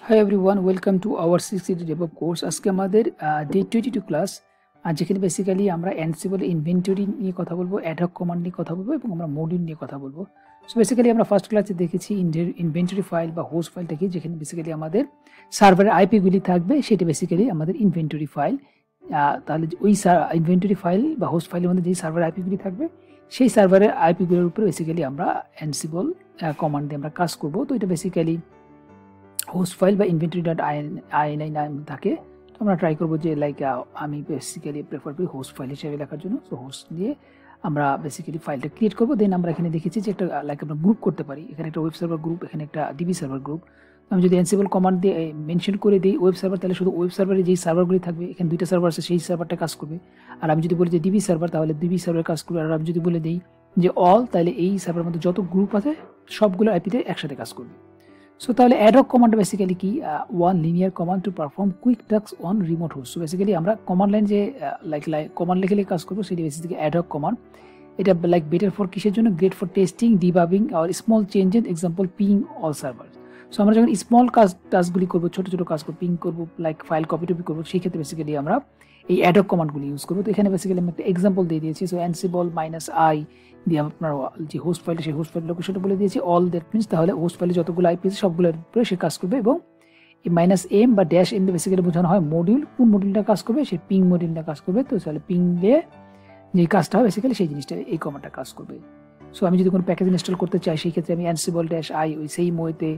Hi everyone, welcome to our 6 DevOps course. আজকে আমাদের day 22 class, আর যেখানে বেসিক্যালি আমরা Ansible ইনভেন্টরি নিয়ে কথা বলবো, অ্যাডহক কমান্ড নিয়ে কথা বলবো এবং আমরা মডিউল নিয়ে কথা বলবো। সো বেসিক্যালি আমরা ফার্স্ট ক্লাসে দেখেছি ইনভেন্টরি ফাইল বা হোস্ট ফাইলটা কি, যেখানে বেসিক্যালি আমাদের সার্ভারের আইপিগুলি থাকবে, সেটা বেসিক্যালি আমাদের ইনভেন্টরি ফাইল। তাহলে ওই ইনভেন্টরি ফাইল বা হোস্ট ফাইলের মধ্যে যেই সার্ভার আইপিগুলি থাকবে, সেই সার্ভারের আইপিগুলোর উপরে বেসিক্যালি আমরা Ansible কমান্ড দিয়ে আমরা কাজ করবো। তো এটা বেসিক্যালি হোস্ট ফাইল বা inventory.ini নাম থাকে। তো আমরা ট্রাই করবো যে আমি বেসিক্যালি প্রেফার করি হোস্ট ফাইল হিসেবে লেখার জন্য। সো হোস্ট দিয়ে আমরা বেসিক্যালি ফাইলটা ক্রিয়েট করবো। দেন আমরা এখানে দেখেছি যে একটা আমরা গ্রুপ করতে পারি। এখানে একটা ওয়েব সার্ভার গ্রুপ, এখানে একটা ডিবি সার্ভার গ্রুপ। আমি যদি Ansible কমান্ড দিয়ে মেনশন করে দিই ওয়েব সার্ভার, তাহলে শুধু ওয়েব সার্ভারে যেই সার্ভারগুলি থাকবে, এখানে দুইটা সার্ভার আছে, সেই সার্ভারটা কাজ করবে। আর আমি যদি বলি যে ডিবি সার্ভার, তাহলে ডিবি সার্ভার কাজ করবে। আর আমি যদি বলে দিই যে অল, তাহলে এই সার্ভারের মধ্যে যত গ্রুপ আছে সবগুলো আইপিতে একসাথে কাজ করবে। সো তাহলে অ্যাডহক কমান্ড বেসিক্যালি কি, one linear command to perform quick task on remote host. So basically আমরা কমান্ড লাইন যে কমান্ড লিখে কাজ করবো, সেটি বেসিক্যালি অ্যাডহক কমান্ড। এটা বেটার ফর কিসের জন্য, গ্রেট ফর টেস্টিং, ডিবাবিং আর small change in example ping all server. So আমরা যখন স্মল টাস্কগুলি করবো, ছোটো ছোটো কাজ করবো, পিং করবো, ফাইল কপি টপি করবো, সেই ক্ষেত্রে বেসিক্যালি আমরা এই অ্যাডহক কমান্ডগুলি ইউজ করবো। তো এখানে বেসিক্যালি আমি একটা এক্সাম্পল দিয়ে দিয়েছি। সো Ansible -i দিয়ে আপনার যে হোস্ট ফাইলটা, সেই হোস্ট ফাইল লোকেশনটা বলে দিয়েছি অল, দ্যাট মিনস তাহলে হোস্ট ফাইলে যতগুলো আইপি আছে সবগুলোর উপরে সে কাজ করবে। এবং এই -m বা -m দিয়ে বেসিক্যালি বোঝানো হয় মডিউল, কোন মডিউলটা কাজ করবে, সেই পিং মডিউলটা কাজ করবে। তো তাহলে পিং দিয়ে যে কাজটা হয় বেসিক্যালি সেই জিনিসটা এই কমান্ডটা কাজ করবে। সো আমি যদি কোনো প্যাকেজ ইনস্টল করতে চাই, সেই ক্ষেত্রে আমি Ansible -i ওই সেই মইতে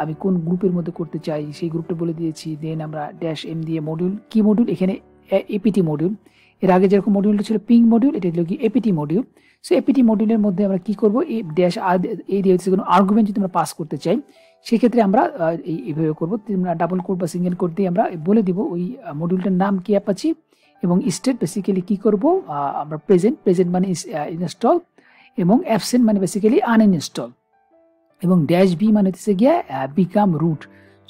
আমি কোন গ্রুপের মধ্যে করতে চাই সেই গ্রুপটা বলে দিয়েছি। দেন আমরা -m দিয়ে মডিউল, কি মডিউল, এখানে এপিটি মডিউল। এর আগে যেরকম মডিউলটা ছিল পিং মডিউল, এটা হলো কি এপিটি মডিউল। সো এপিটি মডিউলের মধ্যে আমরা কি করবো, এই এই দিয়ে হচ্ছে কোনো আর্গুমেন্ট যদি আমরা পাস করতে চাই, সেক্ষেত্রে আমরা এইভাবে করবো। আমরা ডাবল কোড বা সিঙ্গেল কোড দিয়ে আমরা বলে দিব ওই মডিউলটার নাম কি, অ্যাপাচি, এবং স্টেট বেসিক্যালি কি করব, আমরা প্রেজেন্ট মানে ইনস্টল, এবং অ্যাবসেন্ট মানে বেসিক্যালি আনইনস্টল, এবং -b মানে হচ্ছে গিয়ে become root.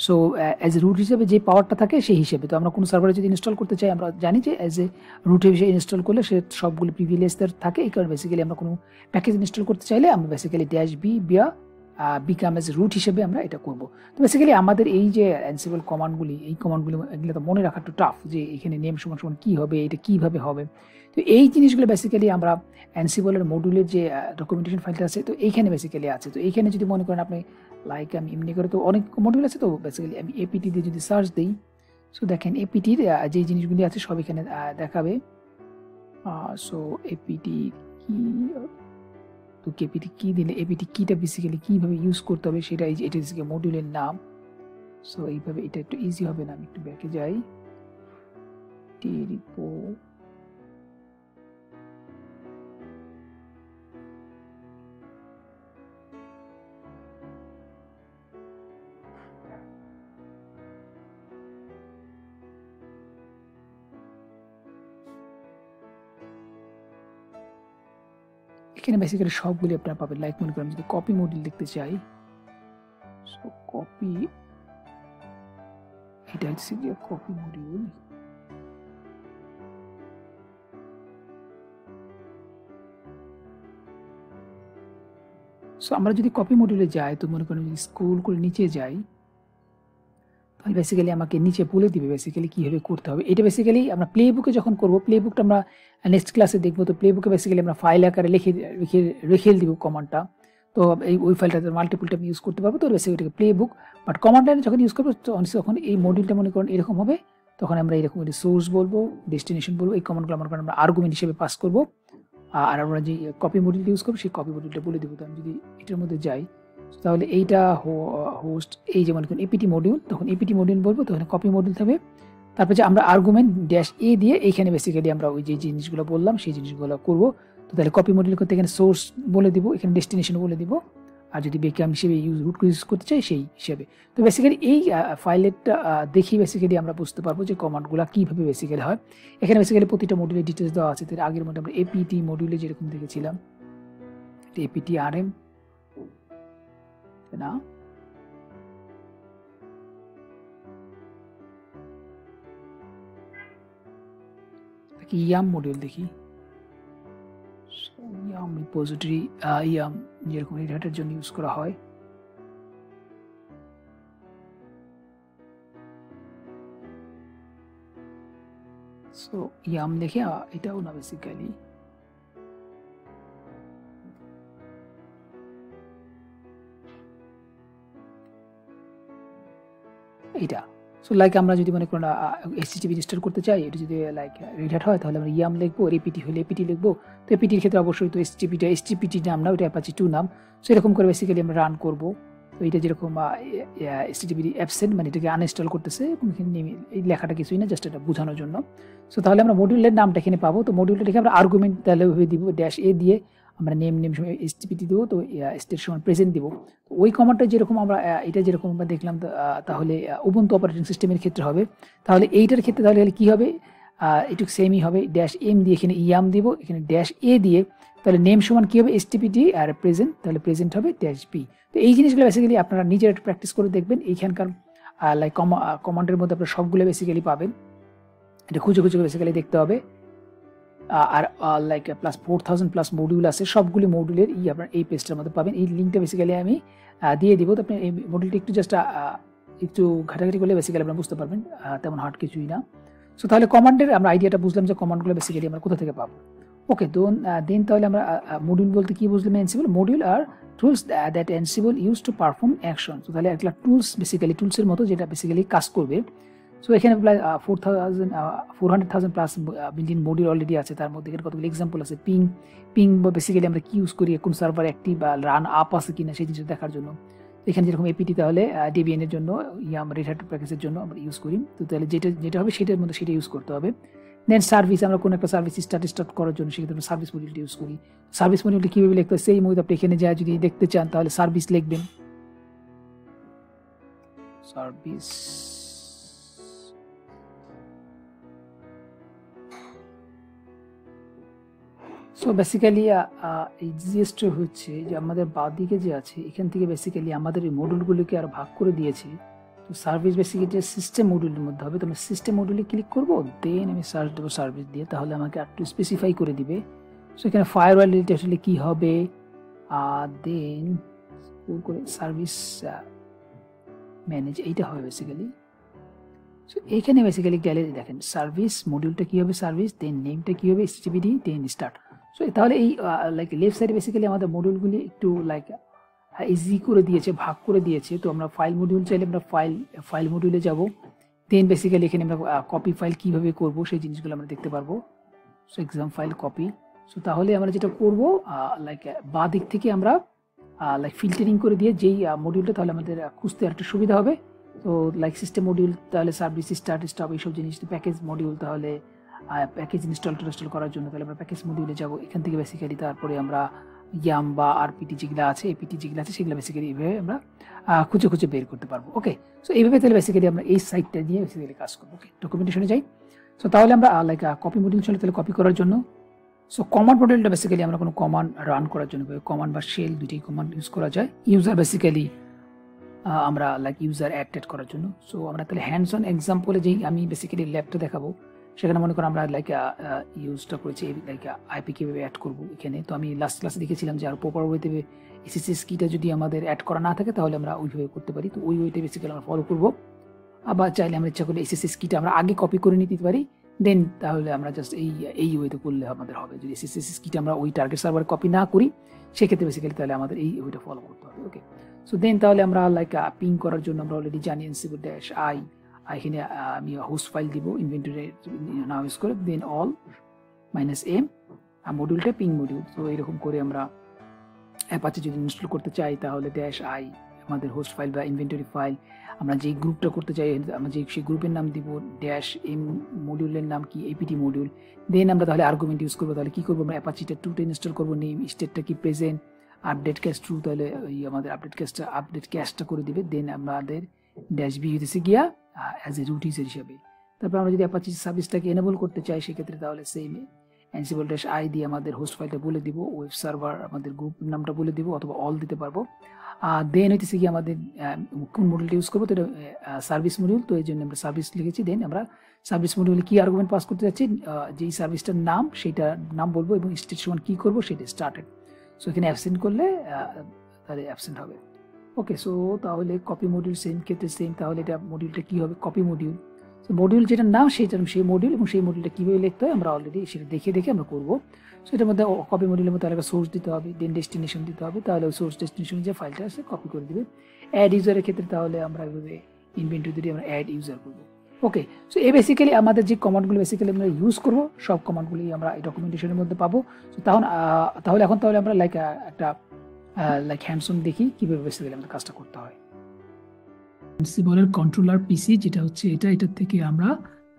So as a root হিসেবে যে পাওয়ারটা থাকে সেই হিসেবে। তো আমরা কোনো সার্ভারে যদি ইনস্টল করতে চাই, আমরা জানি যে অ্যাজ এ রুট হিসেবে ইনস্টল করলে সে সবগুলো প্রিভিলেজদের থাকে। এই কারণে বেসিক্যালি আমরা কোনো প্যাকেজ ইনস্টল করতে চাইলে আমরা বেসিক্যালি -b বা বিকাম এজ রুট হিসেবে আমরা এটা করব। তো বেসিক্যালি আমাদের এই যে Ansible কমান্ডগুলি, এই কমান্ডগুলি এগুলো তো মনে রাখা একটু টাফ, যে এখানে নেম সমান সমান কী হবে, এটা কীভাবে হবে। তো এই জিনিসগুলো বেসিক্যালি আমরা Ansible মডিউলের যে ডকুমেন্টেশন ফাইলটা আছে, তো এইখানে বেসিক্যালি আছে। তো এইখানে যদি মনে করেন আপনি আমি এমনি করে, তো অনেক মডিউল আছে, তো বেসিক্যালি আমি এপিটি দিয়ে যদি সার্চ দিই, সো দেখেন এপিটির যে জিনিসগুলি আছে সব এখানে দেখাবে। সো এপিটি কি, তো এপিটি কি দিলে, এপিটি কিটা বেসিক্যালি কীভাবে ইউজ করতে হবে সেটা, এটা হচ্ছে মডিউলের নাম। সো এইভাবে এটা একটু ইজি হবে না, আমি একটু ব্যাকে যাই। টিরিপো এখানে বেসিক্যালি সবগুলি আপনারা পাবেন। লাইক মনে করেন যদি কপি মডিউল দেখতে চাই, সো কপি, এটা হচ্ছে গিয়ে কপি মডিউল। সো আমরা যদি কপি মডিউলে যাই, তো মনে করেন যদি স্ক্রল করে নিচে যাই, তাহলে বেসিক্যালি আমাকে নিচে বলে দিবে বেসিক্যালি কীভাবে করতে হবে। এটা বেসিক্যালি আমরা প্লে বুকে যখন করবো, প্লে বুকটা আমরা নেক্সট ক্লাসে দেখবো। তো প্লে বুকে বেসিক্যালি আমরা ফাইল আকারে রেখে দিব কমান্ডটা। তো ওই ফাইলটাতে মাল্টিপল টাইম ইউজ করতে পারবো। তো basically play book, but command লাইনে যখন ইউজ করবো তখন এই মডিউলটা মনে করেন এরকম হবে। তখন আমরা এরকম সোর্স বলবো, ডেস্টিনেশন বলবো, এই কমান্ডগুলো মনে করেন আমরা আর্গুমেন্ট হিসেবে পাস করবো। আর আমরা যে কপি মডিউলটা ইউজ করবো, সেই কপি মডিউলটা বলে দেবো। তো আমি যদি এটার মধ্যে যাই, তাহলে এইটা হোস্ট, এই যেমন এপিটি মডিউল, তখন এপিটি মডিউল বলবো, তখন কপি মডিউল থাকবে। তারপর যে আমরা আর্গুমেন্ট -a দিয়ে এইখানে বেসিক্যালি আমরা ওই যে জিনিসগুলো বললাম সেই জিনিসগুলো করবো। তো তাহলে কপি মডিউল করতে এখানে সোর্স বলে দিব, এখানে ডেস্টিনেশন বলে দিব, আর যদি বেকাম হিসেবে রুট ইউজ করতে চাই সেই হিসেবে। তো বেসিক্যালি এই ফাইলেরটা দেখি বেসিক্যালি আমরা বুঝতে পারবো যে কমান্ডগুলো কীভাবে বেসিক্যালি হয়। এখানে বেসিক্যালি প্রতিটা মডিউলের ডিটেলস দেওয়া আছে। তার আগের মধ্যে আমরা এপিটি মডিউলে যেরকম দেখেছিলাম, এপিটি RM না, ইয়াম মডিউল দেখি। ইয়াম রিপোজিটরি, ইয়াম যেরকম রেড হ্যাটের জন্য ইউজ করা হয়। সো ইয়াম লিখে এটাও না বেসিক্যালি এটা। সো লাইক আমরা যদি মনে করেন HTTP রেজিস্টার করতে চাই, এটা যদি লাইক রেড হ্যাট হয় তাহলে আমরা ইয়াম লিখবো, আর এপিটি হলে এপিটি লিখবো। তো এপিটির ক্ষেত্রে অবশ্যই তো HTTP নাম না, ওটা অ্যাপাচি 2 নাম। সো এরকম করে বেসিক্যালি আমরা রান করব। তো এটা যেরকম HTTP অ্যাবসেন্ট মানে এটাকে আনইনস্টল করতেছে, এই লেখাটা কিছুই না, জাস্ট এটা বোঝানোর জন্য। সো তাহলে আমরা মডিউলের নামটা এখানে পাবো। তো মডিউলটা লিখে আমরা আর্গুমেন্ট তাহলে দিব -a দিয়ে আমরা নেম সময় HTTP দিব, তো স্টেট সময় প্রেজেন্ট দিব। তো ওই কমান্ডটা যেরকম আমরা এটা যেরকম আমরা দেখলাম, তাহলে উবুন্টু অপারেটিং সিস্টেমের ক্ষেত্রে হবে। তাহলে এইটার ক্ষেত্রে তাহলে কি হবে, একটু সেমই হবে, -m দিয়ে এখানে ইয়াম দিব, এখানে -a দিয়ে তাহলে নেম সমান কি হবে HTTP আর প্রেজেন্ট, তাহলে প্রেজেন্ট হবে -p। তো এই জিনিসগুলো বেসিক্যালি আপনারা নিজের একটু প্র্যাকটিস করে দেখবেন। এইখানকার লাইক কমান্ডের মধ্যে আপনারা সবগুলো বেসিক্যালি পাবেন, এটা খুঁজে খুঁজে বেসিক্যালি দেখতে হবে। আর লাইক প্লাস 4000+ মডিউল আছে, সবগুলি মডিউলের আপনার এই পেজটার মধ্যে পাবেন। এই লিঙ্কটা বেসিক্যালি আমি দিয়ে দিব। তো আপনি এই মডিউলটা একটু জাস্ট একটু ঘাটাঘাটি করলে বেসিক্যালি আপনারা বুঝতে পারবেন, তেমন হার্ড কিছুই না। সো তাহলে কমান্ডের আমরা আইডিয়াটা বুঝলাম যে কমান্ডগুলো বেসিক্যালি আমরা কোথা থেকে পাবো। ওকে, দেন তাহলে আমরা মডিউল বলতে কি বুঝলাম, এনসিবল মডিউল আর tools that Ansible use to perform action. তো তাহলে একটা টুলস বেসিক্যালি টুলসের মতো যেটা বেসিক্যালি কাজ করবে। সো এখানে প্রায় 400,000+ বিল্ডিং মডিউল অলরেডি আছে, তার মধ্যে এখানে কতগুলো এক্সাম্পল আছে। পিং বেসিক্যালি আমরা কি ইউজ করি, কোন সার্ভার অ্যাক্টিভ বা রান আপ আছে কিনা সেই জিনিসটা দেখার জন্য। এখানে যেরকম এপিটি তাহলে ডেবিয়ান এর জন্য, আমরা রেড হ্যাট প্যাকেজের জন্য আমরা ইউজ করি। তো তাহলে যেটা হবে সেটার মধ্যে সেটা ইউজ করতে হবে। দেন সার্ভিস, আমরা কোনো একটা সার্ভিস স্টার্ট করার জন্য সেক্ষেত্রে আমরা সার্ভিস মডিউলটা ইউজ করি। সার্ভিস মডিউলটা কীভাবে লিখতে হয় সেই মধ্যে আপনি এখানে যা যদি দেখতে চান তাহলে সার্ভিস লিখবেন, সার্ভিস। সো বেসিক্যালি ইজিয়েস্ট হচ্ছে যে আমাদের বাঁদিকে যে আছে এখান থেকে বেসিক্যালি আমাদের এই মডিউলগুলোকে আর ভাগ করে দিয়েছি। তো সার্ভিস বেসিক্যালি সিস্টেম মডিউলের মধ্যে হবে। তো আমি সিস্টেম মডিউলে ক্লিক করবো, দেন আমি সার্চ দেবো সার্ভিস দিয়ে, তাহলে আমাকে একটু স্পেসিফাই করে দিবে। সো এখানে ফায়ারওয়াল আসলে কী হবে, দেন করে সার্ভিস ম্যানেজ এইটা হবে বেসিক্যালি। সো এইখানে বেসিক্যালি গেলে দেখেন সার্ভিস মডিউলটা কী হবে, সার্ভিস, দেন নেমটা কী হবে HTTPD, দেন স্টার্ট। সো তাহলে এই লাইক লেফট সাইডে বেসিক্যালি আমাদের মডিউলগুলি একটু লাইক ইজি করে দিয়েছে, ভাগ করে দিয়েছে। তো আমরা ফাইল মডিউল চাইলে আমরা ফাইল মডিউলে যাব, দেন বেসিক্যালি এখানে আমরা কপি ফাইল কীভাবে করব সেই জিনিসগুলো আমরা দেখতে পারবো। So exam file copy. So তাহলে আমরা যেটা করব লাইক বাঁ দিক থেকে আমরা লাইক ফিল্টারিং করে দিয়ে যেই মডিউলটা তাহলে আমাদের খুঁজতে একটা সুবিধা হবে। তো লাইক সিস্টেম মডিউল তাহলে সার্ভিস স্টার্ট স্টপ এইসব জিনিস, প্যাকেজ মডিউল তাহলে প্যাকেজ ইনস্টল করার জন্য তাহলে আমরা প্যাকেজ মডিউলে যাব। এখান থেকে বেসিক্যালি তারপরে আমরা ইয়াম বা আরপিটি যেগুলো আছে এপিটি যেগুলো আছে সেগুলো বেসিক্যালি এইভাবে আমরা খুঁজে খুঁজে বের করতে পারবো। ওকে, সো এইভাবে তাহলে বেসিক্যালি আমরা এই সাইটটা নিয়ে বেসিক্যালি কাজ করবো। ওকে, ডকুমেন্টেশনে যাই। সো তাহলে আমরা লাইক কপি মডিউল চলে, তাহলে কপি করার জন্য সো কমান্ড মডিউলটা বেসিক্যালি আমরা কোনো কমান্ড রান করার জন্য, কমান্ড বা শেল দুইটাই কমান্ড ইউজ করা যায়। ইউজার বেসিক্যালি আমরা লাইক ইউজার অ্যাড করার জন্য। সো আমরা তাহলে হ্যান্ডস অন এক্সাম্পলে যেই আমি বেসিক্যালি ল্যাবটা দেখাবো সেখানে মনে করো আমরা লাইক ইউজটা করেছি লাইক আইপি কীভাবে অ্যাড করবো এখানে। তো আমি লাস্ট ক্লাসে দেখেছিলাম যে আর প্রপার ওয়েতে SSH কিটা যদি আমাদের অ্যাড করা না থাকে তাহলে আমরা ওইভাবে করতে পারি। তো ওই ওয়েতে বেসিক্যালি আমরা ফলো করবো। আবার চাইলে আমরা ইচ্ছা করলে SSH কিটা আমরা আগে কপি করে নিতে পারি, দেন তাহলে আমরা জাস্ট এই ওয়েতে করলে আমাদের হবে। যদি SSH কিটা আমরা ওই টার্গেট সার্ভারে কপি না করি সেক্ষেত্রে বেসিক্যালি তাহলে আমাদের এই ওয়েটা ফলো করতে হবে। ওকে, সো দেন তাহলে আমরা লাইক পিং করার জন্য আমরা অলরেডি জানি ansible-i, এখানে আমি হোস্ট ফাইল দিব ইনভেন্টরি নাও ইউজ করে, দেন অল -m মডিউলটা পিং মডিউল। তো এরকম করে আমরা অ্যাপাচি যদি ইনস্টল করতে চাই তাহলে -i আমাদের হোস্ট ফাইল বা ইনভেন্টরি ফাইল, আমরা যেই গ্রুপটা করতে চাই আমরা সেই গ্রুপের নাম দিব, -m মডিউলের নাম কি APT মডিউল। দেন আমরা তাহলে আর্গুমেন্ট ইউজ করবো। তাহলে কী করবো, আমরা অ্যাপাচিটা 2টা ইনস্টল করবো, নেম স্টেটটা কি প্রেজেন্ট, আপডেট ক্যাশ ট্রু, তাহলে ওই আমাদের আপডেট ক্যাশটা করে দিবে। দেন আমাদের -b হইতেছে গিয়া অ্যাজ এ রুট ইউজার হিসাবে। তারপর আমরা যদি অ্যাপাচি সার্ভিসটাকে এনেবল করতে চাই সেক্ষেত্রে তাহলে সেম ansible-i দিয়ে আমাদের হোস্ট ফাইলটা বলে দিব, ওয়েব সার্ভার আমাদের গ্রুপ নামটা বলে দিব, অথবা অল দিতে পারবো। দেন হইতেছে কি আমাদের কোন মডিউলটা ইউজ করবো, তো এটা সার্ভিস মডিউল। তো এই জন্য আমরা সার্ভিস লিখেছি। দেন আমরা সার্ভিস মডিউলে কি আর্গুমেন্ট পাস করতে যাচ্ছি, যেই সার্ভিসটার নাম সেটা নাম বলবো এবং স্টেট সমান কী করবো সেটা স্টার্টেড। সো এখানে অ্যাবসেন্ট করলে তাহলে অ্যাবসেন্ট হবে। ওকে, সো তাহলে কপি মডিউল সেম ক্ষেত্রে সেম, তাহলে এটা মডিউলটা কী হবে, কপি মডিউল। মডিউল যেটার নাম সেই মডিউল, এবং সেই মডিউলটা কীভাবে লিখতে হয় আমরা অলরেডি সেটা দেখে আমরা করবো। সো এটার মধ্যে কপি মডিউলের মধ্যে একটা সোর্স দিতে হবে, দেন ডেস্টিনেশন দিতে হবে, তাহলে ওই সোর্স ডেস্টিনেশন যে ফাইলটা আছে কপি করে দেবে। অ্যাড ইউজারের ক্ষেত্রে তাহলে আমরা এভাবে ইনভেন্টরি দিয়ে আমরা অ্যাড ইউজার করবো। ওকে, সো এই বেসিক্যালি আমাদের যে কমান্ডগুলো বেসিক্যালি আমরা ইউজ করবো, সব কমান্ডগুলি আমরা এই ডকুমেন্টেশনের মধ্যে পাবো। সো তাহলে আমরা একটা হ্যান্ডসন দেখি কীভাবে বেসিক্যালি আমাদের কাজটা করতে হয়। অ্যানসিবলের কন্ট্রোলার পিসি যেটা হচ্ছে এটার থেকে আমরা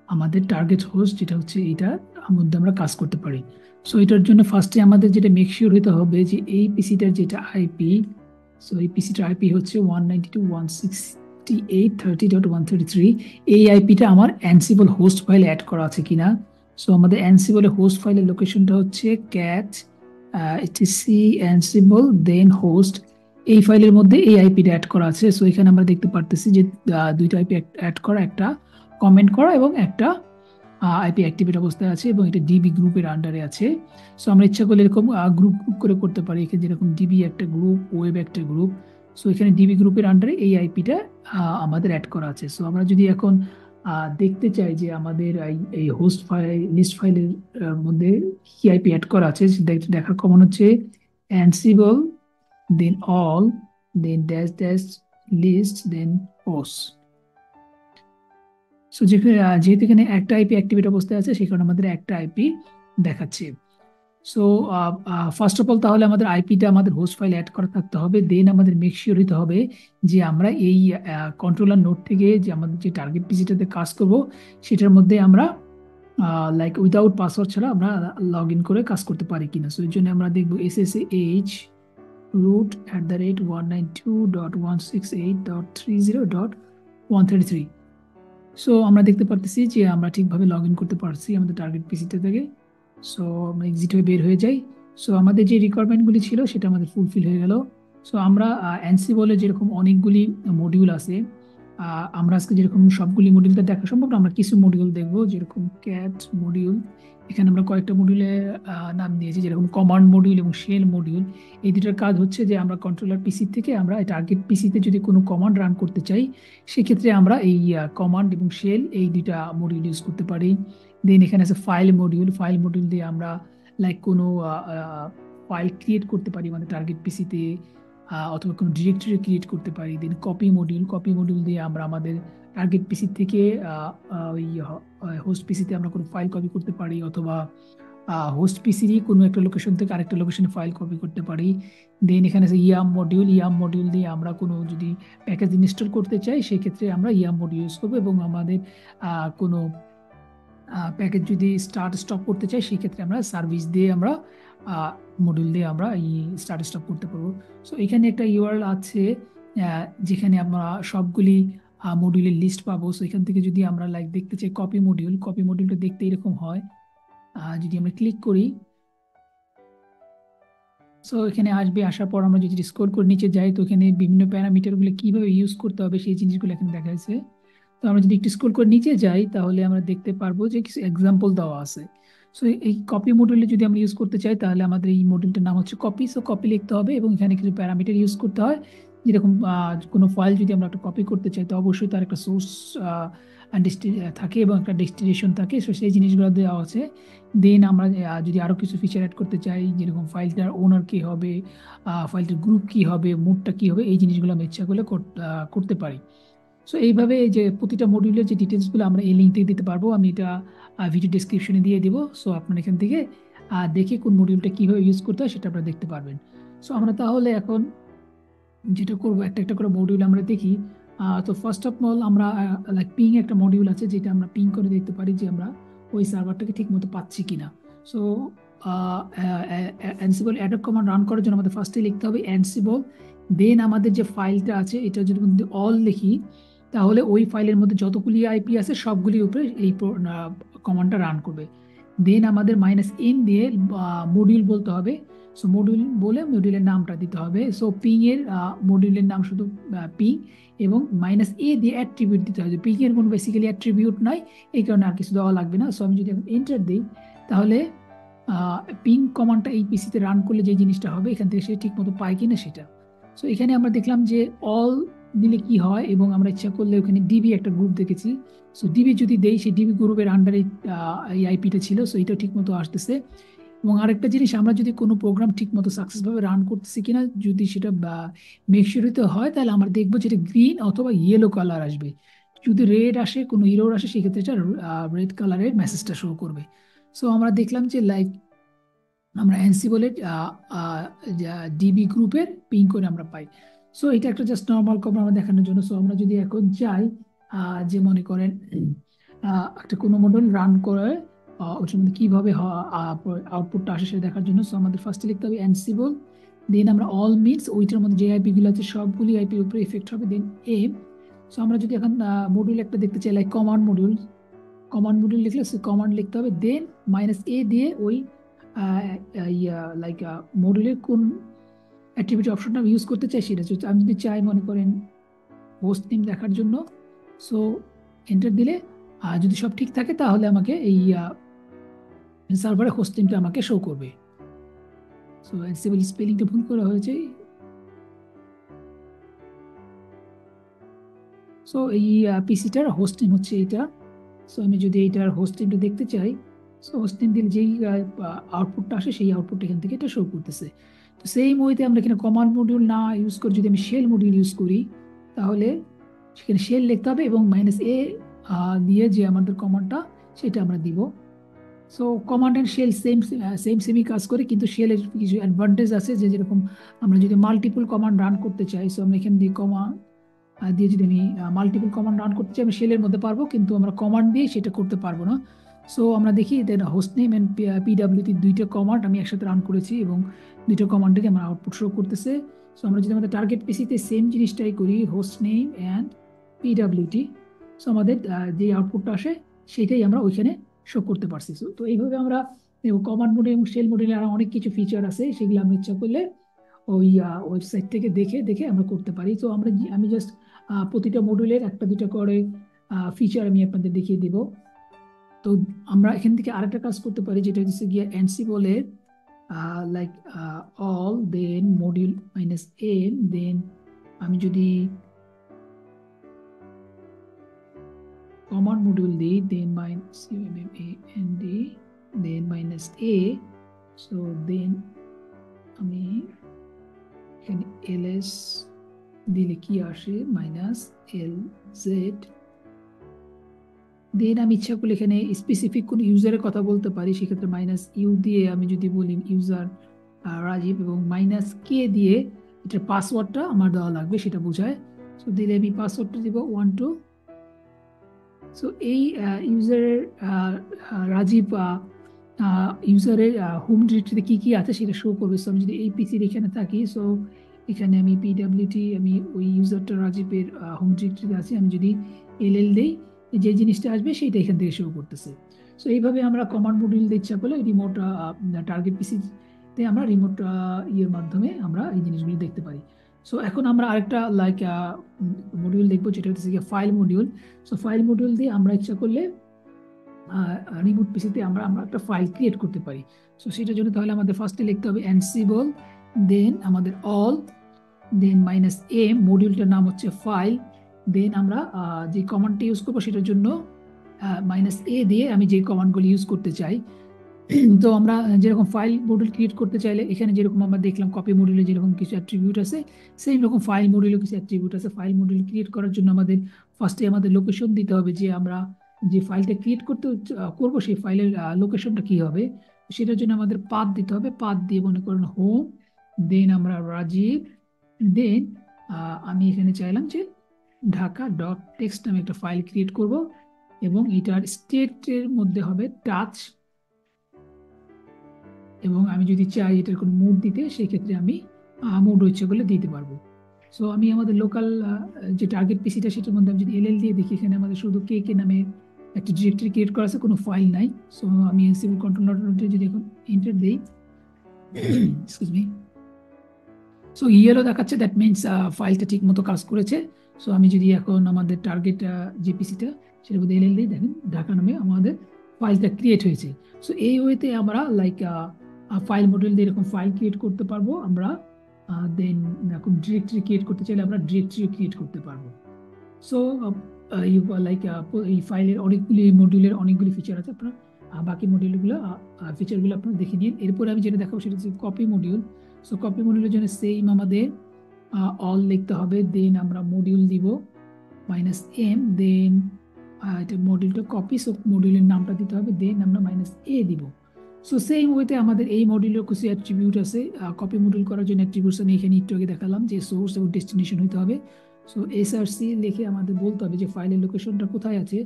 আমাদের টার্গেট হোস্ট যেটা হচ্ছে এটার মধ্যে আমরা কাজ করতে পারি। সো এটার জন্য ফার্স্টে আমাদের যেটা মেক শিওর হতে হবে যে এই পিসিটার যেটা আইপি, সো এই পিসিটার আইপি হচ্ছে 192.168.30.133। এই আইপিটা আমার অ্যানসিবল হোস্ট ফাইলে অ্যাড করা আছে কিনা। সো আমাদের অ্যানসিবলের হোস্ট ফাইলের লোকেশনটা হচ্ছে ক্যাট etc অ্যানসিবল দেন হোস্ট, এই ফাইলের মধ্যে এই আইপিটা অ্যাড করা আছে। সো এখানে আমরা দেখতে পারতেছি যে দুইটা আইপি অ্যাড করা, একটা কমেন্ট করা এবং একটা আইপি অ্যাক্টিভেট অবস্থায় আছে, এবং এটা ডিবি গ্রুপের আন্ডারে আছে। সো আমরা ইচ্ছা করলে এরকম গ্রুপ করে করতে পারি। এখানে যেরকম ডিবি একটা গ্রুপ, ওয়েব একটা গ্রুপ। সো এখানে ডিবি গ্রুপের আন্ডারে এই আইপিটা আমাদের অ্যাড করা আছে। সো আমরা যদি এখন দেখতে চাই যে আমাদের এই হোস্ট ফাইল লিস্ট ফাইলের মধ্যে কি আইপি অ্যাড করা আছে, দেখার কমন হচ্ছে অ্যানসিবল then all then dash dash list then host। So যেহেতু এখানে একটা আইপি অ্যাক্টিভেট অবস্থায় আছে সেই কারণে আমাদের একটা আইপি দেখাচ্ছে। সো ফার্স্ট অফ অল তাহলে আমাদের আইপিটা আমাদের হোস্ট ফাইল অ্যাড করা থাকতে হবে। দেন আমাদের মেক শিওর হতে হবে যে আমরা এই কন্ট্রোলার নোড থেকে যে আমাদের যে টার্গেট পিসিটাতে কাজ করব সেটার মধ্যে আমরা উইদাউট পাসওয়ার্ড ছাড়া আমরা লগ ইন করে কাজ করতে পারি কিনা। সো এর জন্য আমরা দেখবো SSH root @192.168.30.133। সো আমরা দেখতে পারতেছি যে আমরা ঠিকভাবে লগ ইন করতে পারছি আমাদের টার্গেট পিসিটা থেকে। সো আমরা এক্সিট হয়ে বের হয়ে যাই। সো আমাদের যে রিকোয়ারমেন্টগুলি ছিল সেটা আমাদের ফুলফিল হয়ে গেল। সো আমরা অ্যানসিবলে যেরকম অনেকগুলি মডিউল আছে, আমরা আজকে যেরকম সবগুলি মডিউলটা দেখা সম্ভব না, আমরা কিছু মডিউল দেখবো, যেরকম ক্যাট মডিউল। এখানে আমরা কয়েকটা মডিউলের নাম দিয়েছি, যেরকম কমান্ড মডিউল এবং শেল মডিউল। এই দুটার কাজ হচ্ছে যে আমরা কন্ট্রোলার পিসি থেকে আমরা টার্গেট পিসিতে যদি কোনো কমান্ড রান করতে চাই সেক্ষেত্রে আমরা এই কমান্ড এবং শেল এই দুইটা মডিউল ইউজ করতে পারি। দেন এখানে আছে ফাইল মডিউল দিয়ে আমরা কোনো ফাইল ক্রিয়েট করতে পারি আমাদের টার্গেট পিসিতে, অথবা কোনো ডিরেক্টরি ক্রিয়েট করতে পারি। দেন কপি মডিউল দিয়ে আমরা আমাদের টার্গেট পিসি থেকে ওই হোস্ট পিসিতে আমরা কোনো ফাইল কপি করতে পারি, অথবা হোস্ট পিসিরই কোনো একটা লোকেশন থেকে আরেকটা লোকেশনে ফাইল কপি করতে পারি। দেন এখানে আছে ইয়াম মডিউল দিয়ে আমরা কোনো যদি প্যাকেজ ইনস্টল করতে চাই সেক্ষেত্রে আমরা ইয়াম মডিউল ইউজ করবো, এবং আমাদের কোনো প্যাকেজ যদি স্টার্ট স্টপ করতে চাই সেক্ষেত্রে আমরা সার্ভিস দিয়ে আমরা মডিউল দিয়ে আমরা এই স্টার্ট স্টপ করতে পারবো। সো এখানে একটা ইউআরএল আছে যেখানে আমরা সবগুলি মডিউলের লিস্ট পাবো। সো এখান থেকে যদি আমরা দেখতে চাই কপি মডিউলটা দেখতে এরকম হয়। যদি আমরা ক্লিক করি, সো এখানে আসার পর আমরা যদি স্ক্রল করে নিচে যাই তো এখানে বিভিন্ন প্যারামিটারগুলো কিভাবে ইউজ করতে হবে সেই জিনিসগুলো এখানে দেখা যাচ্ছে। তো আমরা যদি একটু স্ক্রল করে নিচে যাই তাহলে আমরা দেখতে পারবো যে কিছু এক্সাম্পল দেওয়া আছে। সো এই কপি মডিউলে যদি আমরা ইউজ করতে চাই তাহলে আমাদের এই মডিউলটার নাম হচ্ছে কপি। সো কপি লিখতে হবে এবং এখানে কিছু প্যারামিটার ইউজ করতে হয়, যেরকম কোনো ফাইল যদি আমরা একটা কপি করতে চাই তো অবশ্যই তার একটা সোর্স থাকে এবং একটা ডেস্টিনেশন থাকে। সো সেই জিনিসগুলো দেওয়া আছে। দেন আমরা যদি আরও কিছু ফিচার অ্যাড করতে চাই, যেরকম ফাইলটার ওনার কী হবে, ফাইলটার গ্রুপ কী হবে, মোডটা কী হবে, এই জিনিসগুলো আমরা ইচ্ছা করলে করতে পারি। সো এইভাবে যে প্রতিটা মডিউলের যে ডিটেলসগুলো আমরা এই লিঙ্ক থেকে দিতে পারবো, আমি এটা ভিডিও ডেসক্রিপশনে দিয়ে দেবো। সো আপনারা এখান থেকে দেখে কোন মডিউলটা কীভাবে ইউজ করতে হয় সেটা আপনারা দেখতে পারবেন। সো আমরা তাহলে এখন যেটা করবো একটা করে মডিউল আমরা দেখি। তো ফার্স্ট অফ অল আমরা পিং একটা মডিউল আছে যেটা আমরা পিং করে দেখতে পারি যে আমরা ওই সার্ভারটাকে ঠিক মতো পাচ্ছি কিনা। সো অ্যানসিবল অ্যাডক কমান্ড রান করার জন্য আমাদের ফার্স্টে লিখতে হবে অ্যানসিবল, দেন আমাদের যে ফাইলটা আছে এটা যদি অল লিখি তাহলে ওই ফাইলের মধ্যে যতগুলি আইপি আছে সবগুলির উপরে এই কমান্ডটা রান করবে। দেন আমাদের -n দিয়ে মডিউল বলতে হবে। সো মডিউল বলে মডিউলের নামটা দিতে হবে। সো পিং এর মডিউলের নাম শুধু পিং, এবং -a দিয়ে অ্যাট্রিবিউট দিতে হবে। পিং এর কোনো বেসিক্যালি অ্যাট্রিবিউট নাই, এই কারণে আর কিছু দেওয়া লাগবে না। সো আমি যদি এখন এন্টার দিই তাহলে পিং কমান্ডটা এই পিসিতে রান করলে যে জিনিসটা হবে এখান থেকে সে ঠিক মতো পায় কিনা সেটা। সো এখানে আমরা দেখলাম যে অল দিলে কি হয়, এবং আমরা ইচ্ছা করলে ওখানে ডিবি একটা গ্রুপ দেখেছি, সো ডিবি যদি দেই সেই ডিবি গ্রুপের আন্ডারে এই আইপিটা ছিল, সো এটা ঠিক মতো আসতেছে। এবং আরেকটা জিনিস, আমরা যদি কোনো প্রোগ্রাম ঠিক মতো সাকসেসভাবে রান করতেছি কিনা যদি সেটা মেক শিওর হতে হয়, তাহলে আমরা দেখবো যেটা গ্রিন অথবা ইয়েলো কালার আসবে। যদি রেড আসে, কোনো ইরোর আসে, সেক্ষেত্রে এটা রেড কালারের মেসেজটা শো করবে। সো আমরা দেখলাম যে লাইক আমরা অ্যানসিবলের ডিবি গ্রুপের পিং করে আমরা পাই। সো এটা একটা জাস্ট নর্মাল কমান্ড আমরা দেখানোর জন্য। সো আমরা যদি এখন চাই যে মনে করেন একটা কোনো মডেল রান করে ওটার মধ্যে কীভাবে আউটপুটটা আসে সেটা দেখার জন্য, সো আমাদের ফার্স্টে লিখতে হবে অ্যানসিবল, দেন আমরা অল মিনস ওইটার মধ্যে যে আইপিগুলো আছে সবগুলি আইপির উপরে ইফেক্ট হবে, দেন এ। সো আমরা যদি এখন মডিউল একটা দেখতে চাই, লাইক কমান্ড মডিউল লিখলে কমান্ড লিখতে হবে, দেন -a দিয়ে ওই লাইক মডিউলের কোন অ্যাক্টিভিটি অপশনটা আমি ইউজ করতে চাই সেটা। আমি যদি চাই মনে করেন হোস্ট নেম দেখার জন্য, সো এন্টার দিলে যদি সব ঠিক থাকে তাহলে আমাকে এই সার্ভারে হোস্ট নেমটা আমাকে শো করবে। সো অ্যানসিবল স্পেলিংটা ভুল করা হয়েছে। সো এই পিসিটার হোস্ট নেম হচ্ছে এইটা। সো আমি যদি এইটার হোস্ট নেমটা দেখতে চাই, সো হোস্ট নেম দিলে যেই আউটপুটটা আসে সেই আউটপুট এখান থেকে এটা শো করতেছে। তো সেই ওয়েতে আমরা এখানে কমান্ড মডিউল না ইউজ করে যদি আমি শেল মডিউল ইউজ করি, তাহলে সেখানে শেল লিখতে হবে এবং -a দিয়ে যে আমাদের কমান্ডটা সেটা আমরা দিব। সো কমান্ড অ্যান্ড শেল সেমই কাজ করে, কিন্তু শেলের কিছু অ্যাডভান্টেজ আছে, যে যেরকম আমরা যদি মাল্টিপল কমান্ড রান করতে চাই, সো আমরা এখানে দিয়ে দিয়ে যদি আমি মাল্টিপল কমান্ড রান করতে চাই আমি শেলের মধ্যে পারবো, কিন্তু আমরা কমান্ড দিয়ে সেটা করতে পারবো না। সো আমরা দেখি দেন হোস্ট নেম অ্যান্ড পিডাব্লিউটি দুইটা কমান্ড আমি একসাথে রান করেছি এবং দুইটা কমান্ড থেকে আমার আউটপুট শো করতেছে। সো আমরা যদি আমাদের টার্গেট পিসিতে সেম জিনিসটাই করি, host name and PWT, so আমাদের যে আউটপুটটা আসে সেটাই আমরা ওইখানে শো করতে পারছি। তো এইভাবে আমরা কমান্ড মডেল এবং শেল মডেলে আরো অনেক কিছু ফিচার আছে, সেগুলো আমরা ইচ্ছা করলে ওই ওয়েবসাইট থেকে দেখে দেখে আমরা করতে পারি। তো আমি জাস্ট প্রতিটা মডিউলের একটা দুটো করে ফিচার আমি আপনাদের দেখিয়ে দিব। তো আমরা এখান থেকে আরেকটা কাজ করতে পারি, যেটা হচ্ছে গিয়ে অ্যানসিবলের like all then module -a, then আমি যদি কমান্ড মডিউল দিই, then -cmmand then -a, so then আমি এখানে ls দিলে কি আসে, -lz, দেন আমি ইচ্ছা করলে এখানে স্পেসিফিক কোন ইউজারের কথা বলতে পারি, সেক্ষেত্রে -u দিয়ে আমি যদি বলি ইউজার রাজীব এবং -k দিয়ে এটার পাসওয়ার্ডটা আমার দেওয়া লাগবে সেটা বোঝায়। সো দিলে আমি পাসওয়ার্ডটা দিব 12। সো এই ইউজারের রাজীব ইউজারের হোম ডিরেক্টরিতে কি কি আছে সেটা শো করবে। সো আমি যদি এই পিসির এখানে থাকি, সো এখানে আমি পিডাব্লিউটি আমি ওই ইউজারটা রাজীবের হোম ডিরেক্টরিতে আছি, আমি যদি ll দেই যে জিনিসটা আসবে সেটা এখান থেকে শো করতেছে। সো এইভাবে আমরা কমান্ড মডিউল দিয়ে ইচ্ছা করলে রিমোট টার্গেট পিসিতে আমরা রিমোট ইয়ের মাধ্যমে আমরা এই জিনিসগুলো দেখতে পারি। সো এখন আমরা আরেকটা লাইক মডিউল দেখবো, যেটা হচ্ছে গিয়ে file module. So file module দিয়ে আমরা ইচ্ছা করলে রিমোট পিসিতে আমরা একটা ফাইল ক্রিয়েট করতে পারি। সো সেটার জন্য তাহলে আমাদের ফার্স্টে লিখতে হবে অ্যানসিবল, দেন আমাদের অল, দেন -a, মডিউলটার নাম হচ্ছে ফাইল, দেন আমরা যে কমান্ডটা ইউজ করবো সেটার জন্য -a দিয়ে আমি যে কমান্ডগুলো ইউজ করতে চাই। তো আমরা যেরকম ফাইল মডিউল ক্রিয়েট করতে চাইলে এখানে যেরকম আমরা দেখলাম কপি মডিউলে যেরকম কিছু অ্যাট্রিবিউট আছে, সেই রকম ফাইল মডিউলে কিছু অ্যাট্রিবিউট আছে। ফাইল মডিউল ক্রিয়েট করার জন্য আমাদের ফার্স্টে আমাদের লোকেশন দিতে হবে, যে আমরা যে ফাইলটা ক্রিয়েট করবো সেই ফাইলের লোকেশনটা কি হবে, সেটার জন্য আমাদের পাথ দিতে হবে। পাথ দিয়ে মনে করেন হোম, দেন আমরা রাজীব, দেন আমি এখানে চাইলাম যে ঢাকা.txt নামে একটা ফাইল ক্রিয়েট করব এবং এটার স্টেটের মধ্যে হবে টাচ, এবং আমি যদি চাই এটার কোনো মোড দিতে সেই ক্ষেত্রে আমি মোড ইচ্ছে করলে দিতে পারবো। সো আমি আমাদের লোকাল যে টার্গেট পিসিটা সেটার মধ্যে আমি যদি ll দিয়ে দেখি, এখানে আমাদের শুধু কে নামে একটা ডিরেক্টরি ক্রিয়েট করা আছে, কোনো ফাইল নাই। সো আমি সিভিল কন্ট্রোল যদি এখন এন্টার দিই, এক্সকিউজ মি, সো ইয়েলো দেখাচ্ছে, দ্যাট মিনস ফাইলটা ঠিক মতো কাজ করেছে। সো আমি যদি এখন আমাদের টার্গেট যে পিসিটা সেটার মধ্যে ll দিই, দেখেন ঢাকা নামে আমাদের ফাইলটা ক্রিয়েট হয়েছে। সো এই ওয়েতে আমরা লাইক ফাইল মডিউল দিয়ে এরকম ফাইল ক্রিয়েট করতে পারবো আমরা দেন এখন ডিরেক্টরি ক্রিয়েট করতে চাইলে আমরা ডিরেক্টরি ক্রিয়েট করতে পারবো। সো লাইক এই ফাইলের অনেকগুলি মডিউলের অনেকগুলি ফিচার আছে, আপনার বাকি মডিউলগুলো ফিচারগুলো আপনারা দেখে নিন। এরপরে আমি যেটা দেখাবো সেটা হচ্ছে কপি মডিউল। সো কপি মডিউলের জন্য সেম আমাদের অল লিখতে হবে, দেন আমরা মডিউল দিব -m, দেন এটা মডিউলটা কপি, সো মডিউলের নামটা দিতে হবে, দেন আমরা -a দিব। সো সেম ওয়েতে আমাদের এই মডিউলের কিছু অ্যাট্রিবিউট আছে। কপি মডিউল করার জন্য অ্যাট্রিবিউটস আমি এখানে একটু আগে দেখালাম যে সোর্স এবং ডেস্টিনেশন হতে হবে। সো এসআরসি লিখে আমাদের বলতে হবে যে ফাইলের লোকেশনটা কোথায় আছে।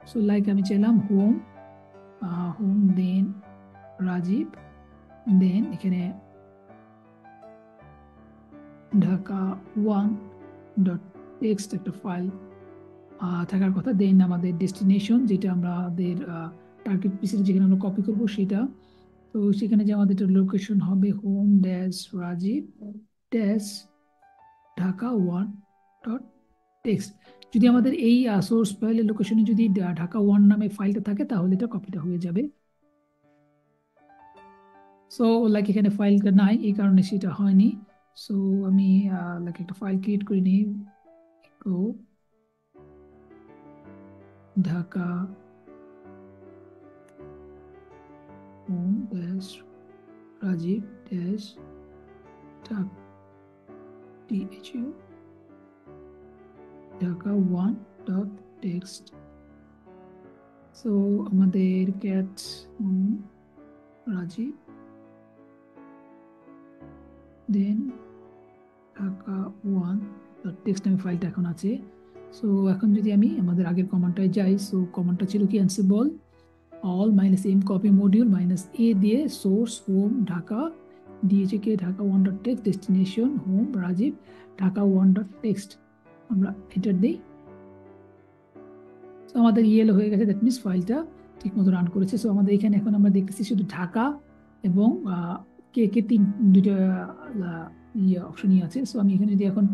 সো লাইক আমি চাইলাম হোম, দেন রাজীব, দেন এখানে ঢাকা1.txt একটা ফাইল থাকার কথা, দেন আমাদের ডেস্টিনেশন যেটা আমাদের টার্গেট পিসিতে যেখানে আমরা কপি করব সেটা। তো সেখানে যে আমাদের লোকেশন হবে হোম ড্যাশ রাজীব ড্যাশ ঢাকা1.txt। যদি আমাদের এই সোর্স ফাইলের লোকেশনে যদি ঢাকা1 নামে ফাইলটা থাকে তাহলে এটা কপিটা হয়ে যাবে। সো লাইক এখানে ফাইলটা নাই, এই কারণে সেটা হয়নি। সো আমি লাইক একটা ফাইল ক্রিয়েট করে নিই, Dhaka home dash Rajib dash ঢাকা1.txt। সো আমাদের ক্যাট রাজীব দেন ঢাকা1.txt নামে ফাইলটা এখন আছে। সো এখন যদি আমি আমাদের আগের কমান্ডটায় যাই, সো কমান্ডটা ছিল কি অ্যানসিবল all -m copy module -a দিয়ে সোর্স হোম ঢাকা দিয়েছে কে ঢাকা1.txt, ডেস্টিনেশন হোম রাজীব ঢাকা1.txt। আমরা এন্টার দিই। সো আমাদের ইয়েলো হয়ে গেছে, দ্যাট মিনস ফাইলটা ঠিক মতো রান করেছে। সো আমাদের এখানে এখন আমরা দেখতেছি শুধু ঢাকা এবং কে কে দুইটা অপশনই আছে। সো আমি এখানে যদি এখন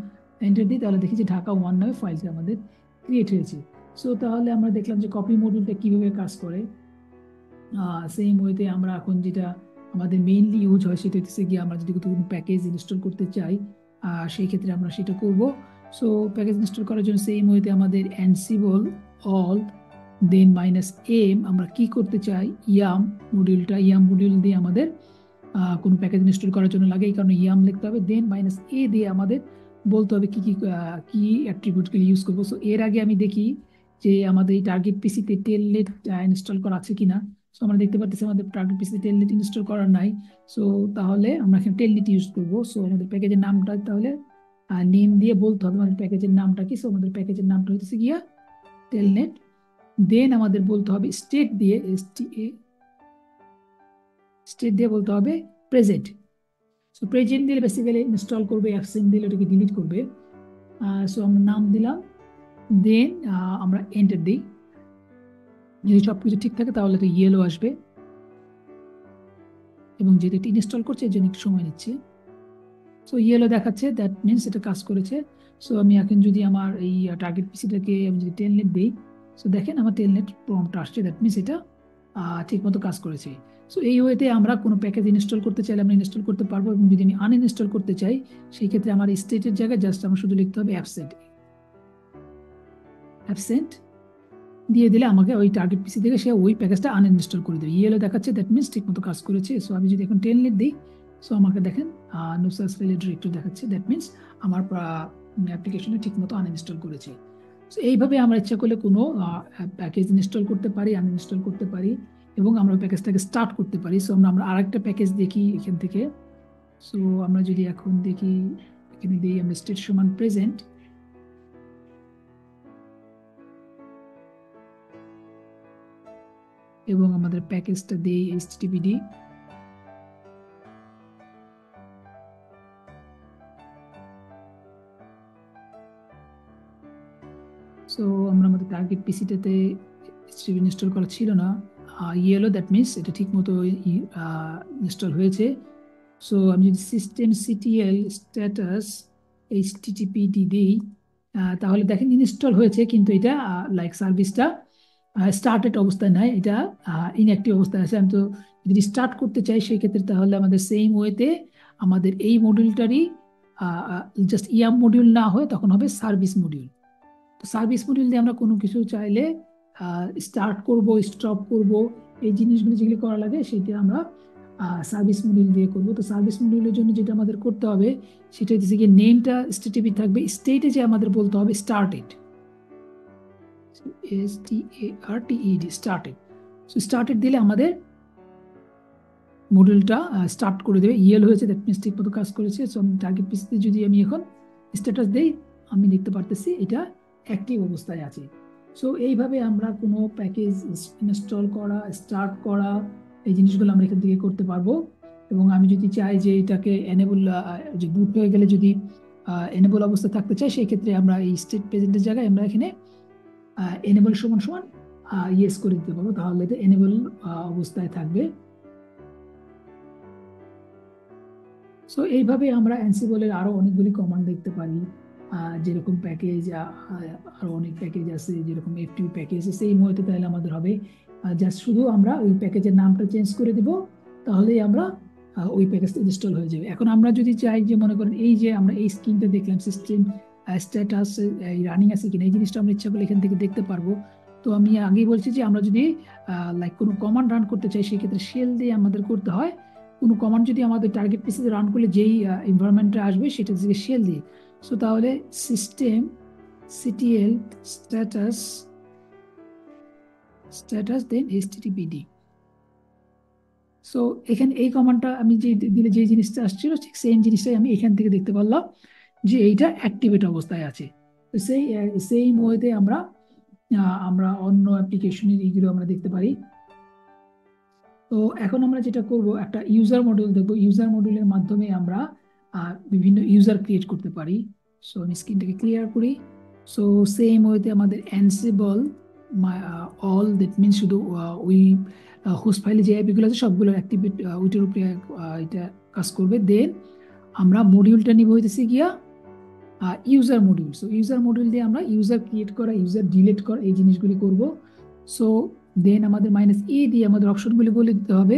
এন্টার দিই তাহলে দেখি যে ঢাকা1 নামে ফাইলটা আমাদের ক্রিয়েট হয়েছে। সো তাহলে আমরা দেখলাম যে কপি মডিউলটা কিভাবে কাজ করে। সেম ওয়েতে আমরা এখন যেটা আমাদের মেইনলি ইউজ হয় সেটা হচ্ছে গিয়ে আমরা যদি কোনো প্যাকেজ ইনস্টল করতে চাই সেই ক্ষেত্রে আমরা সেটা করব। সো প্যাকেজ ইনস্টল করার জন্য সেম ওয়েতে আমাদের অ্যানসিবল অল দেন -m আমরা কি করতে চাই ইয়াম মডিউল দিয়ে আমাদের কোনো প্যাকেজ ইনস্টল করার জন্য লাগে, এই কারণে ইয়াম লিখতে হবে, দেন -a দিয়ে আমাদের বলতে হবে কি কি অ্যাট্রিবিউটগুলো ইউজ করবো। সো এর আগে আমি দেখি যে আমাদের এই টার্গেট পিসিতে টেলনেট ইনস্টল করা আছে কিনা। সো আমরা দেখতে পাচ্ছি আমাদের টার্গেট পিসিতে টেলনেট ইনস্টল করা নাই। সো তাহলে আমরা এখানে টেলনেট ইউজ করবো। সো আমাদের প্যাকেজের নামটা তাহলে নেম দিয়ে বলতে হবে আমাদের প্যাকেজের নামটা কি। সো আমাদের প্যাকেজের নামটা হচ্ছে গিয়া টেলনেট, দেন আমাদের বলতে হবে স্টেট দিয়ে স্টেট দিয়ে বলতে হবে প্রেজেন্ট। সো প্রেজেন্ট দিলে বেসিক্যালি ইনস্টল করবে, অ্যাবসেন্ট দিলে ওটাকে ডিলিট করবে। সো আমরা নাম দিলাম, দেন আমরা এন্টার দিই। যদি সবকিছু ঠিক থাকে তাহলে এটা ইয়েলো আসবে, এবং যেটা এটা ইনস্টল করছে এর জন্য একটু সময় নিচ্ছে। সো ইয়েলো দেখাচ্ছে, দ্যাট মিনস এটা কাজ করেছে। সো আমি এখন যদি আমার এই টার্গেট পিসিটাকে আমি যদি টেলনেট দিই, সো দেখেন আমার টেলনেট প্রম্পট আসছে, দ্যাট মিনস এটা ঠিক মতো কাজ করেছে। সো এই ওয়েতে আমরা কোনো প্যাকেজ ইনস্টল করতে চাইলে আমরা ইনস্টল করতে পারবো, এবং যদি আমি আনইনস্টল করতে চাই সেই ক্ষেত্রে আমার স্টেটের জায়গায় জাস্ট আমার শুধু লিখতে হবে অ্যাবসেন্ট দিয়ে দিলে আমাকে ওই টার্গেট পিসি থেকে সে ওই প্যাকেজটা আনইনস্টল করে দেবে। ইয়েলো দেখাচ্ছে, দ্যাট মিনস ঠিক মতো কাজ করেছে। সো আমি যদি এখন টেলনেট দিই, সো আমাকে দেখেন নো সাকসেসফুলি ডিরেক্টরি দেখাচ্ছে, দ্যাট মিনস আমার অ্যাপ্লিকেশনে ঠিক মতো আনইনস্টল করেছে। সো এইভাবে আমরা ইচ্ছা করলে কোনো প্যাকেজ ইনস্টল করতে পারি, আনইনস্টল করতে পারি, এবং আমরা প্যাকেজটাকে স্টার্ট করতে পারি। সো আমরা আরেকটা প্যাকেজ দেখি এখান থেকে। সো আমরা যদি এখন দেখি এখানে দিই আমরা স্টেট সমান প্রেজেন্ট, এবং আমাদের প্যাকেজটা দিই httpd। সো আমরা আমাদের টার্গেট পিসিটাতে ইনস্টল করা ছিল না, ইয়েলো, দ্যাট মিনস এটা ঠিক মতো ইনস্টল হয়েছে। সো আমি যদি systemctl status httpd দিই তাহলে দেখেন ইনস্টল হয়েছে, কিন্তু এটা লাইক সার্ভিসটা স্টার্টেড অবস্থায় নাই, এটা ইনঅ্যাক্টিভ অবস্থায় আছে। আমি তো যদি স্টার্ট করতে চাই সেই ক্ষেত্রে তাহলে আমাদের সেম ওয়েতে আমাদের এই মডিউলটারই জাস্ট ইয়াম মডিউল না হয়ে তখন হবে সার্ভিস মডিউল। তো সার্ভিস মডিউল দিয়ে আমরা কোনো কিছু চাইলে স্টার্ট করব, স্টপ করব, এই জিনিসগুলো যেগুলি করা লাগে সেটা আমরা সার্ভিস মডিউল দিয়ে করব। তো সার্ভিস মডিউলের জন্য যেটা আমাদের করতে হবে সেটা হচ্ছে গিয়ে নেমটা স্টেটিভি থাকবে, স্টেটে যে আমাদের বলতে হবে started, STARTED, started. So started দিলে আমাদের মডিউলটা স্টার্ট করে দেবে। ইয়েল হয়েছে, দ্যাট মিনস ঠিক মতো কাজ করেছে। সো আমি টার্গেট পিসিতে যদি আমি এখন স্ট্যাটাস দেই, আমি দেখতে পারতেছি এটা অ্যাক্টিভ অবস্থায় আছে। সো এইভাবে আমরা কোনো প্যাকেজ ইনস্টল করা, স্টার্ট করা, এই জিনিসগুলো আমরা এখান থেকে করতে পারবো। এবং আমি যদি চাই যে এটাকে এনেবল, যে বুট হয়ে গেলে যদি এনেবল অবস্থা থাকতে চাই, সেই ক্ষেত্রে আমরা এই স্টেট প্রেজেন্টের জায়গায় আমরা এখানে এনেবল সমান সমান ইয়েস করে দিতে পারবো, তাহলে এটা এনেবল অবস্থায় থাকবে। সো এইভাবে আমরা অ্যানসিবলের আরো অনেকগুলি কমান্ড দেখতে পারি, যেরকম প্যাকেজ, আরো অনেক প্যাকেজ আছে, যেরকম FTP প্যাকেজ আছে, সেই মুহূর্তে তাহলে আমাদের হবে জাস্ট শুধু আমরা ওই প্যাকেজের নামটা চেঞ্জ করে দিব, তাহলেই আমরা ওই প্যাকেজটা ইনস্টল হয়ে যাবে। এখন আমরা যদি চাই যে মনে করেন এই যে আমরা এই স্ক্রিনটা দেখলাম, সিস্টেম স্ট্যাটাস রানিং আছে কিনা, এই জিনিসটা আমরা ইচ্ছা করলে এখান থেকে দেখতে পারবো। তো আমি আগেই বলছি যে আমরা যদি লাইক কোনো কমান্ড রান করতে চাই, সেক্ষেত্রে শেল দিয়ে আমাদের করতে হয়। কোনো কমান্ড যদি আমাদের টার্গেট পিসিতে রান করলে যেই এনভায়রনমেন্টে আসবে সেটা থেকে শেল দিয়ে। সো তাহলে সিস্টেম CTL স্ট্যাটাস দেন HTTPD। সো এখানে এই কমান্ডটা আমি যে দিলে যে জিনিসটা আসছিল ঠিক সেম জিনিসটাই আমি এখান থেকে দেখতে পারলাম যে এইটা অ্যাক্টিভেট অবস্থায় আছে। তো সেই ওয়েতে আমরা অন্য অ্যাপ্লিকেশনের এইগুলো আমরা দেখতে পারি। তো এখন আমরা যেটা করব, একটা ইউজার মডিউল দেখবো। ইউজার মডিউলের মাধ্যমে আমরা বিভিন্ন ইউজার ক্রিয়েট করতে পারি। সো আমি স্ক্রিনটাকে ক্লিয়ার করি। সো সেম ওয়েতে আমাদের অ্যানসিবল অল, দ্যাট মিনস শুধু ওই হোস্ট ফাইলে যে অ্যাপগুলো আছে সবগুলো অ্যাক্টিভেট ওইটার উপরে এটা কাজ করবে। দেন আমরা মডিউলটা নিব হইতেছে গিয়া user module. So user module দিয়ে আমরা ইউজার ক্রিয়েট করা, ইউজার ডিলিট করা, এই জিনিসগুলি করব। সো দেন আমাদের -A দিয়ে আমাদের অপশনগুলি বলে দিতে হবে।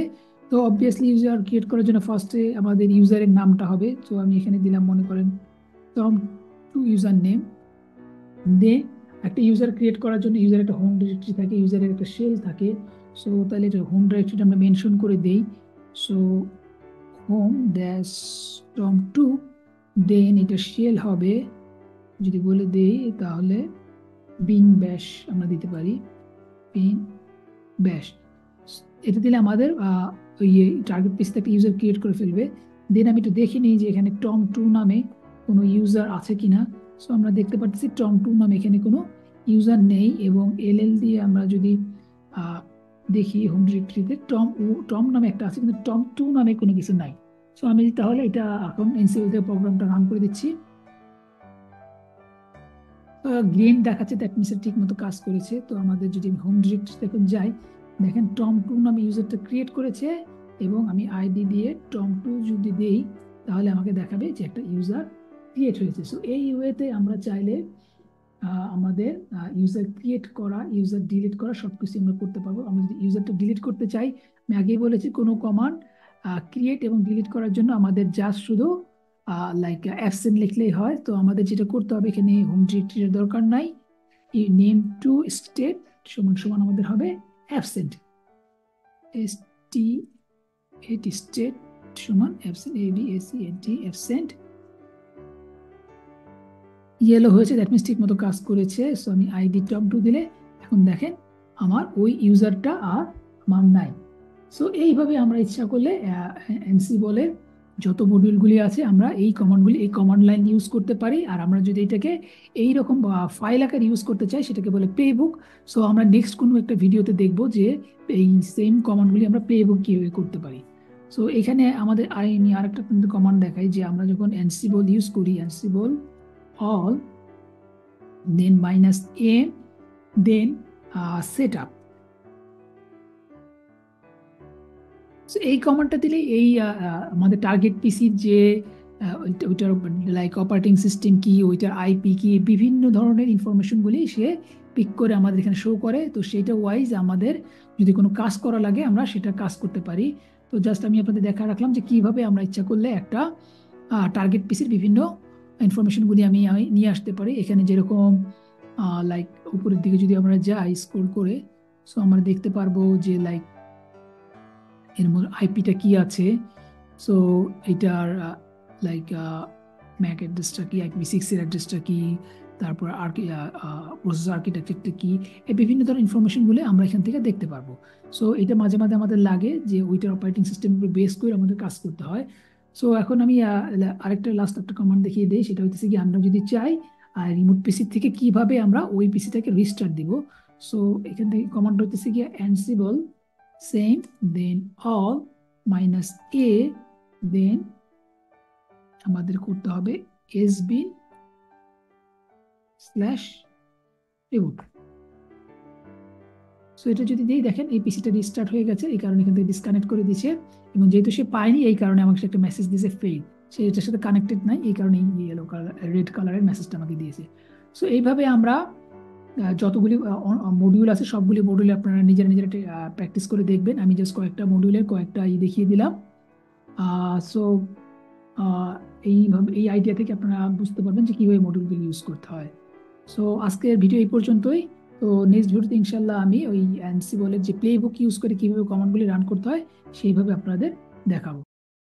তো অবভিয়াসলি ইউজার ক্রিয়েট করার জন্য ফার্স্টে আমাদের ইউজারের নামটা হবে। তো আমি এখানে দিলাম মনে করেন tom2 ইউজার নেম। দেন একটা ইউজার ক্রিয়েট করার জন্য ইউজার একটা হোম ডিরেক্টরি থাকে, ইউজারের একটা শেল থাকে। সো তাহলে এটা হোম ডিরেক্টরিটা আমরা মেনশন করে দেই। সো home-tom2, দেন এটা শেল হবে, যদি বলে দেই তাহলে bin bash আমরা দিতে পারি, bin bash। এটা দিলে আমাদের ওই টার্গেট পেজ থেকে ইউজার ক্রিয়েট করে ফেলবে। দেন আমি একটু দেখে নিই যে এখানে tom2 নামে কোনো ইউজার আছে কিনা। সো আমরা দেখতে পাচ্ছি tom2 নামে এখানে কোনো ইউজার নেই, এবং LL দিয়ে আমরা যদি দেখি হোম ডিরেক্টরিতে টম নামে একটা আছে, কিন্তু tom2 নামে কোনো কিছু নাই। সো আমি তাহলে এটা এখন এনসিএল থেকে প্রোগ্রামটা রান করে দিচ্ছি। গ্রিন দেখাচ্ছে, দ্যাট মিনস ঠিক মতো কাজ করেছে। তো আমাদের যদি হোম ডিরেক্টরিতে এখন যাই, দেখেন tom2 নামে ইউজারটা ক্রিয়েট করেছে, এবং আমি আইডি দিয়ে tom2 যদি দেই তাহলে আমাকে দেখাবে যে একটা ইউজার ক্রিয়েট হয়েছে। সো এই ওয়েতে আমরা চাইলে আমাদের ইউজার ক্রিয়েট করা, ইউজার ডিলিট করা সবকিছু আমরা করতে পারবো। আমরা যদি ইউজারটা ডিলিট করতে চাই, আমি আগেই বলেছি কোনো কমান্ড ক্রিয়েট এবং ডিলিট করার জন্য আমাদের জাস্ট শুধু লাইক অ্যাবসেন্ট লিখলেই হয়। তো আমাদের যেটা করতে হবে, এখানে হোম ডিরেক্টরির দরকার নাই, নেম টু স্টেট সমান সমান আমাদের হবে অ্যাবসেন্ট, স্টেট সমান অ্যাবসেন্ট, ABSENT অ্যাবসেন্ট। ইয়েলো হয়েছে, দ্যাট মিনস ঠিক মতো কাজ করেছে। সো আমি আইডি tom2 দিলে এখন দেখেন আমার ওই ইউজারটা আর আমার নাই। সো এইভাবে আমরা ইচ্ছা করলে অ্যানসিবলের যত মডিউলগুলি আছে আমরা এই কমান্ডগুলি, এই কমান্ড লাইন ইউজ করতে পারি। আর আমরা যদি এটাকে এইরকম ফাইল আকার ইউজ করতে চাই, সেটাকে বলে প্লেবুক। সো আমরা নেক্সট কোনো একটা ভিডিওতে দেখবো যে এই সেম কমান্ডগুলি আমরা প্লেবুক কীভাবে করতে পারি। সো এখানে আমাদের আমি আরেকটা কিন্তু কমান্ড দেখাই, যে আমরা যখন অ্যানসিবল ইউজ করি, অ্যানসিবল all, then -a, then setup। এই কমান্ডটা দিলে এই আমাদের টার্গেট পিসির যে ওইটার লাইক অপারেটিং সিস্টেম কি, ওইটার আইপি কি, বিভিন্ন ধরনের ইনফরমেশনগুলি সে পিক করে আমাদের এখানে শো করে। তো সেটা ওয়াইজ আমাদের যদি কোনো কাজ করা লাগে আমরা সেটা কাজ করতে পারি। তো জাস্ট আমি আপনাদের দেখা রাখলাম যে কিভাবে আমরা ইচ্ছা করলে একটা টার্গেট পিসির বিভিন্ন ইনফরমেশনগুলি আমি নিয়ে আসতে পারি। এখানে যেরকম লাইক উপরের দিকে যদি আমরা যাই স্ক্রল করে, সো আমরা দেখতে পারবো যে লাইক এর মধ্যে আইপিটা কি আছে। সো এটার লাইক ম্যাক অ্যাড্রেসটা কি, IPv6 এর অ্যাড্রেসটা কি, তারপর আর কি প্রসেসর আর্কিটেকচারটা কি, এই বিভিন্ন ধরনের ইনফরমেশনগুলো আমরা এখান থেকে দেখতে পারবো। সো এটা মাঝে মাঝে আমাদের লাগে যে ওইটার অপারেটিং সিস্টেম উপর বেস করে আমাদের কাজ করতে হয়। সো এখন আমি আরেকটা লাস্ট একটা কমান্ড দেখিয়ে দিই, সেটা হচ্ছে কি আমরা যদি চাই রিমোট পিসি থেকে কিভাবে আমরা ওই পিসিটাকে রিস্টার্ট দিব। সো এখান থেকে কমান্ড হচ্ছে গিয়ে অ্যানসিবল same then all minus a then আমাদের করতে হবে sbin slash reboot। সো এটা যদি দিই দেখেন এই পিসিটা রিস্টার্ট হয়ে গেছে, এই কারণে এখান থেকে ডিসকানেক্ট করে দিচ্ছে, এবং যেহেতু সে পায়নি এই কারণে আমাকে একটা মেসেজ দিয়েছে ফেইল, সে এটার সাথে কানেক্টেড নাই, এই কারণে ইয়েলো কালার রেড কালারের মেসেজটা আমাকে দিয়েছে। সো এইভাবে আমরা যতগুলি মডিউল আছে সবগুলি মডিউলে আপনারা নিজেরা নিজেরা প্র্যাকটিস করে দেখবেন। আমি জাস্ট কয়েকটা মডিউলের কয়েকটা দেখিয়ে দিলাম। সো এইভাবে এই আইডিয়া থেকে আপনারা বুঝতে পারবেন যে কিভাবে মডিউলগুলি ইউজ করতে হয়। সো আজকের ভিডিও এই পর্যন্তই। তো নেক্সট ভিডিওতে ইনশাল্লাহ আমি ওই অ্যানসিবলের যে প্লে বুক ইউজ করে কিভাবে কমান্ডগুলি রান করতে হয় সেইভাবে আপনাদের দেখাবো।